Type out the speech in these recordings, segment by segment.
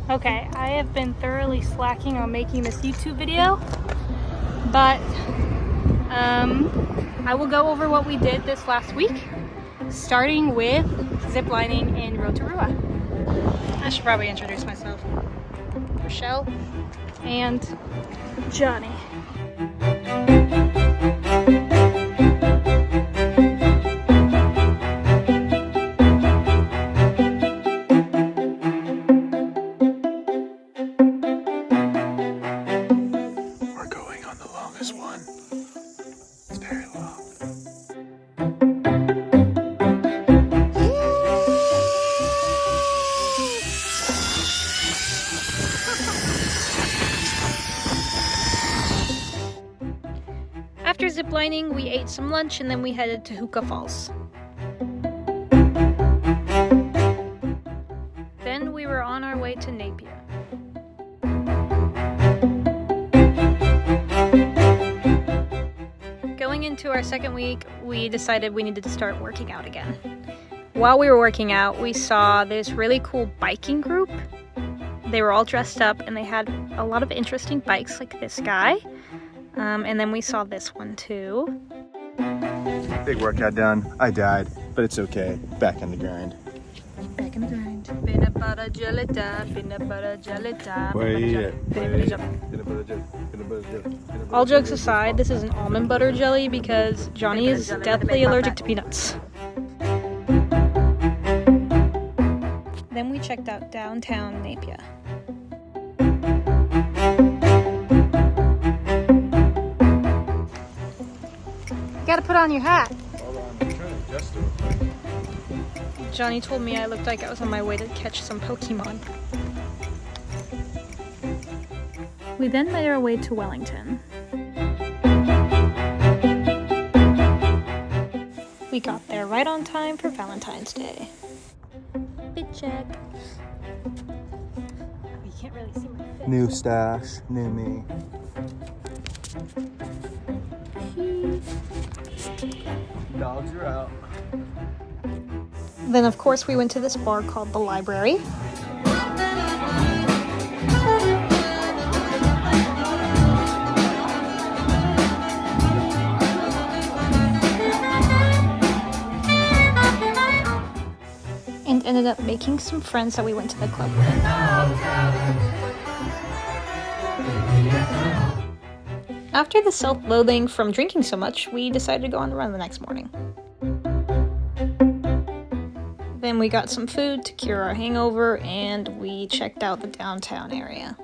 Okay, I have been thoroughly slacking on making this YouTube video, but I will go over what we did this last week, starting with ziplining in Rotorua. I should probably introduce myself. Rochelle and Johnny. After ziplining, we ate some lunch and then we headed to Hookah Falls. Then we were on our way to Napier. Going into our second week, we decided we needed to start working out again. While we were working out, we saw this really cool biking group. They were all dressed up and they had a lot of interesting bikes like this guy. And then we saw this one too. Big workout done. I died, but it's okay. Back in the grind. Back in the grind. Peanut butter jelly time, peanut butter jelly time. All jokes aside, this is an almond butter jelly because Johnny is deathly allergic to peanuts. Then we checked out downtown Napier. You gotta put on your hat. Hold on, I'm trying to adjust it. Johnny told me I looked like I was on my way to catch some Pokemon. We then made our way to Wellington. We got there right on time for Valentine's Day. Big check. You can't really see my face. New stash, new me. Dogs are out. Then of course we went to this bar called the Library. And ended up making some friends that we went to the club with. After the self-loathing from drinking so much, we decided to go on a run the next morning. Then we got some food to cure our hangover, and we checked out the downtown area.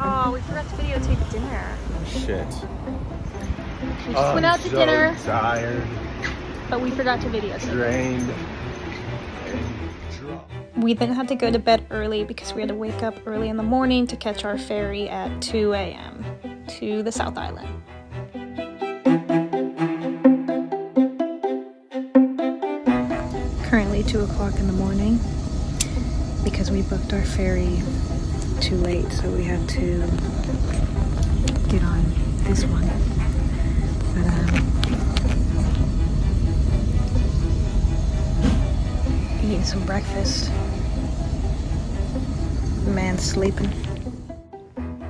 Oh, we forgot to videotape dinner. Shit. We just went out to dinner, Tired, but we forgot to videotape. drained. We then had to go to bed early because we had to wake up early in the morning to catch our ferry at 2 a.m. to the South Island. Currently 2 o'clock in the morning because we booked our ferry too late, so we had to get on this one. But eating some breakfast. Man's sleeping.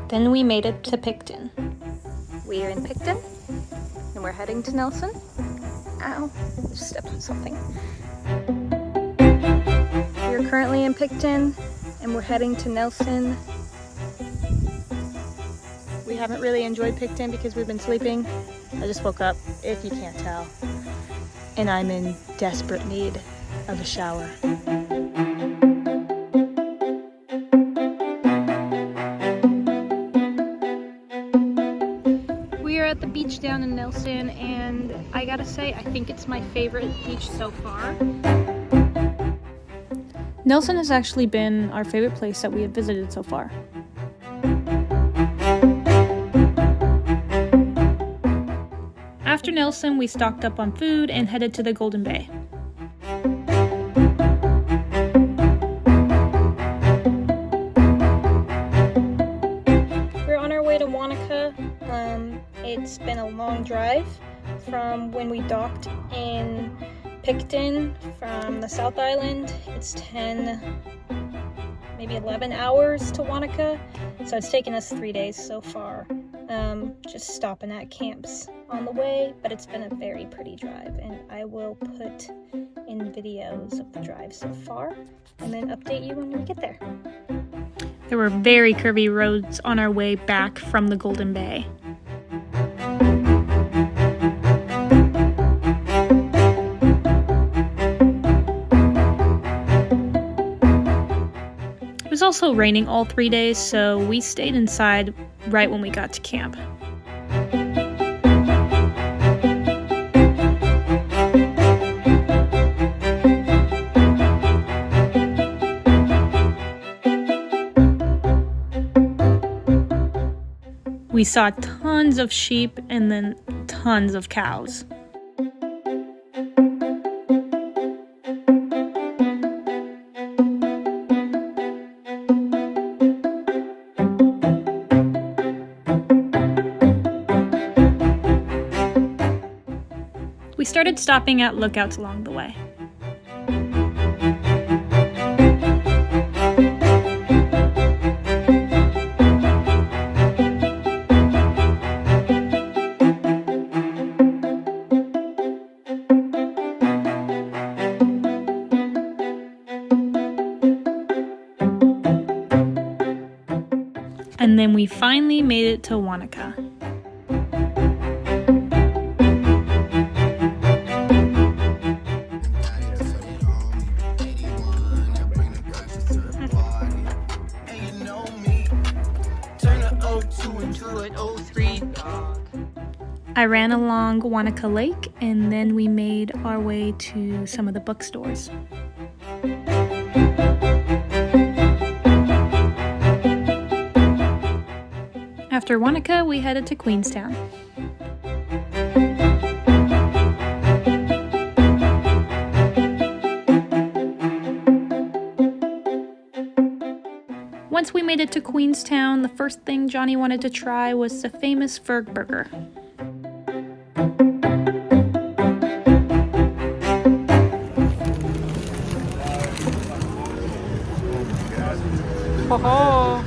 Then we made it to Picton. We are in Picton and we're heading to Nelson. Ow, just stepped on something. We're currently in Picton and we're heading to Nelson. We haven't really enjoyed Picton because we've been sleeping. I just woke up, if you can't tell, and I'm in desperate need of a shower. We are at the beach down in Nelson, and I gotta say, I think it's my favorite beach so far. Nelson has actually been our favorite place that we have visited so far. After Nelson, we stocked up on food and headed to the Golden Bay. We're on our way to Wanaka. It's been a long drive from when we docked in Picton from the South Island. It's 10, maybe 11 hours to Wanaka. So it's taken us 3 days so far. Just stopping at camps on the way, but it's been a very pretty drive, and I will put in videos of the drive so far and then update you when we get there. There were very curvy roads on our way back from the Golden Bay. It was also raining all 3 days, so we stayed inside right when we got to camp. We saw tons of sheep and then tons of cows. We started stopping at lookouts along the way. And then we finally made it to Wanaka. I ran along Wanaka Lake, and then we made our way to some of the bookstores. After Wanaka, we headed to Queenstown. Once we made it to Queenstown, the first thing Johnny wanted to try was the famous Ferg burger. Ho-ho!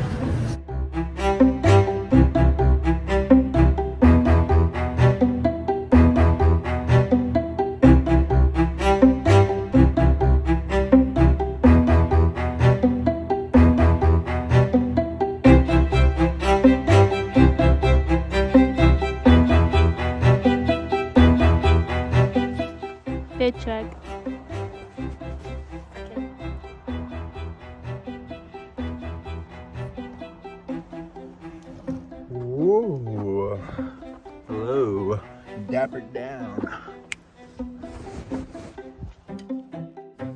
Fit check. Whoa. Hello. Dapper down.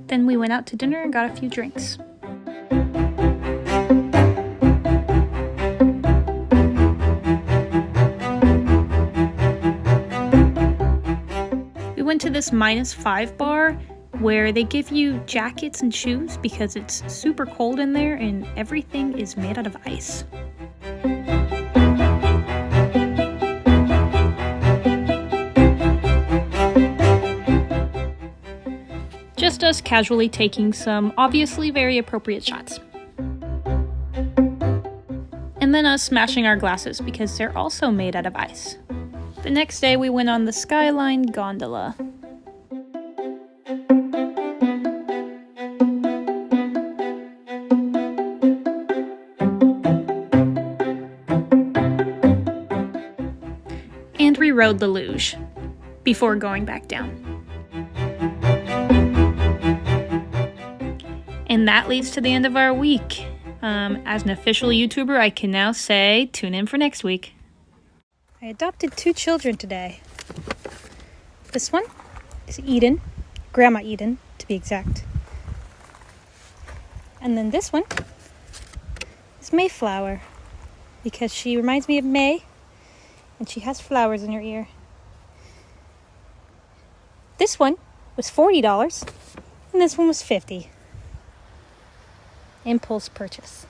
Then we went out to dinner and got a few drinks. We went to this -5 bar where they give you jackets and shoes because it's super cold in there and everything is made out of ice. Just us casually taking some obviously very appropriate shots. And then us smashing our glasses because they're also made out of ice. The next day we went on the Skyline gondola. And we rode the luge before going back down. And that leads to the end of our week. As an official YouTuber, I can now say, tune in for next week. I adopted 2 children today. This one is Eden, Grandma Eden to be exact. And then this one is Mayflower because she reminds me of May and she has flowers in her ear. This one was $40 and this one was $50. Impulse purchase.